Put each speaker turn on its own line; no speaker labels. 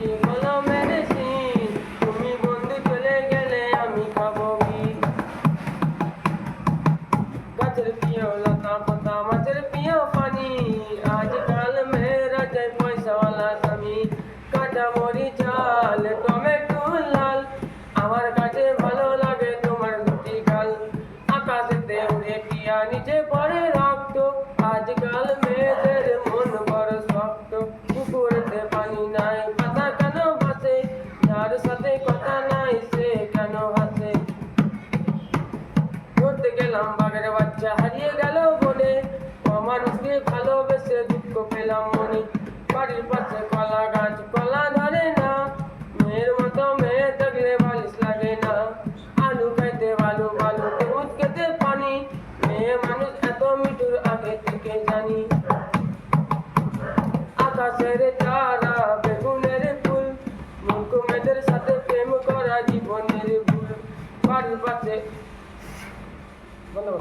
কি হলো মেডিসিন, তুমি বন্ধু চলে গেলে আমি খাবো কি? গাছের প্রিয় লতা পাতা মাছের প্রিয় পানি, আজকাল মেয়েরা যায় পয়সাওয়ালা স্বামী। কাঁচা মরিচ ঝাল টমেটো লাল, আমার কাছে ভালো লাগে তোমার দুটি গাল। আকাশেতে উড়ে টিয়া নিচে পড়ে রক্ত, আজকাল মেয়েদের মন বড় শক্ত। পুকুরেতে পানি নাই পাতা কেন ভাসে, যার সাথে কথা নাই সে কেন হাসে? ধরতে গেলাম বাঘের বাচ্চা হারিয়ে গেল বনে, অমানুষকে ভালোবেসে দুঃখ পেলাম মনে। বাড়ির পাশে কলা গাছ কলা ধরে না, মেয়ের মতো মেয়ে থাকলে বালিশ লাগে না। আলু খাইতে ভালো ভালো দুধ খেতে পানি, মেয়ে মানুষ এত মিঠুর আগে থেকে জানি। আকাশের তারা বেগুনের ফুল, মূর্খ মেয়েদের সাথে প্রেম করা জীবনের ভুল। বাড়ির পাশে বলো।